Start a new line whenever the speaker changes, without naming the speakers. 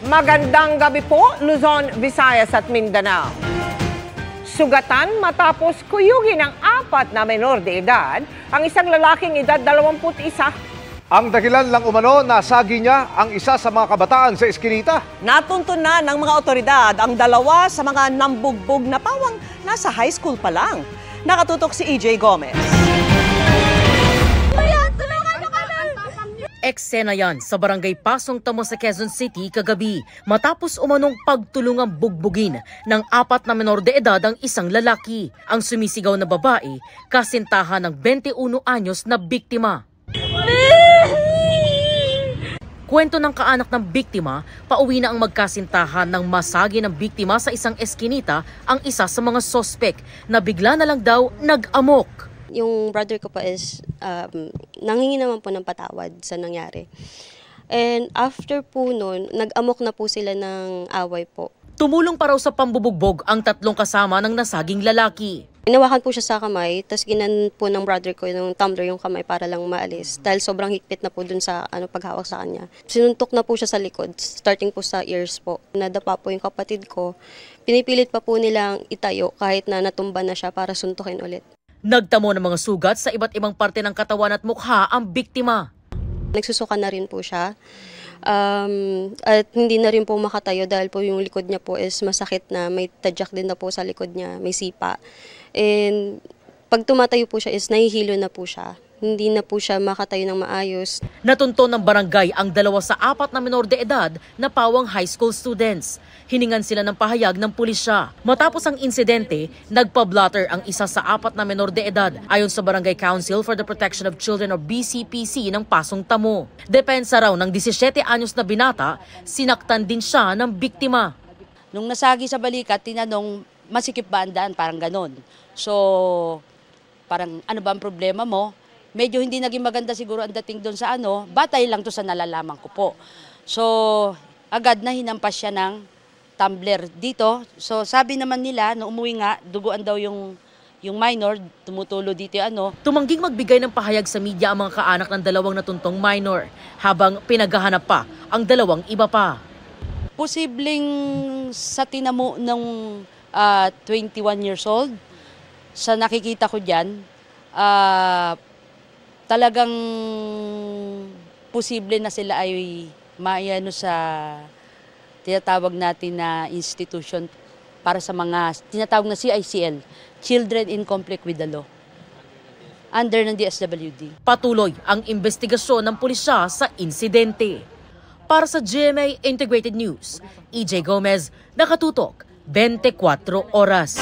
Magandang gabi po, Luzon, Visayas at Mindanao. Sugatan matapos kuyugin ng 4 na menor de edad ang isang lalaking edad 21.
Ang dahilan lang umano, nasagi niya ang isa sa mga kabataan sa Eskinita.
Natuntun na ng mga otoridad ang 2 sa mga nambugbog na pawang nasa high school pa lang. Nakatutok si EJ Gomez.
Eksena yan sa barangay Pasong Tamo sa Quezon City kagabi matapos umanong pagtulungang bugbugin ng 4 na menor de edad ang isang lalaki. Ang sumisigaw na babae, kasintahan ng 21 anyos na biktima. Kwento ng kaanak ng biktima, pauwi na ang magkasintahan ng masagi ng biktima sa isang eskinita ang isa sa mga sospek na bigla na lang daw nag-amok.
Yung brother ko po is nangingi naman po ng patawad sa nangyari. And after po nun, nag-amok na po sila ng away po.
Tumulong pa raw sa pambubugbog ang 3 kasama ng nasaging lalaki.
Inawakan po siya sa kamay, tapos ginan po ng brother ko yung tumbler yung kamay para lang maalis. Dahil sobrang higpit na po dun sa paghawak sa kanya. Sinuntok na po siya sa likod, starting po sa ears po. Nadapa po yung kapatid ko. Pinipilit pa po nilang itayo kahit na natumba na siya para suntukin ulit.
Nagtamo ng mga sugat sa iba't ibang parte ng katawan at mukha ang biktima.
Nagsusuka na rin po siya. At hindi na rin po makatayo dahil po yung likod niya po is masakit na, may tadyak din na po sa likod niya, may sipa. And pag tumatayo po siya is nahihilo na po siya. Hindi na po siya makatayo ng maayos.
Natunto ng barangay ang 2 sa 4 na menor de edad na pawang high school students. Hiningan sila ng pahayag ng pulisya. Matapos ang insidente, nagpa-blotter ang isa sa 4 na menor de edad ayon sa Barangay Council for the Protection of Children o BCPC ng Pasong Tamo. Depensa raw ng 17 anyos na binata, sinaktan din siya ng biktima.
Nung nasagi sa balikat, tinanong, masikip ba ang daan? Parang ganon. So, parang ano ba ang problema mo? Medyo hindi naging maganda siguro ang dating doon sa batay lang to sa nalalaman ko po. So, agad na hinampas siya ng tumbler dito. So, sabi naman nila, nung umuwi nga, duguan daw yung minor, tumutulo dito
Tumangging magbigay ng pahayag sa media ang mga kaanak ng 2 natuntong minor, habang pinaghahanap pa ang 2 iba pa.
Posibleng sa tinamo ng 21 years old, sa nakikita ko dyan, talagang posible na sila ay maayano sa tinatawag natin na institution para sa mga tinatawag na CICL, Children in Conflict with the Law, under ng DSWD.
Patuloy ang investigasyon ng pulisya sa insidente. Para sa GMA Integrated News, EJ Gomez, nakatutok 24 oras.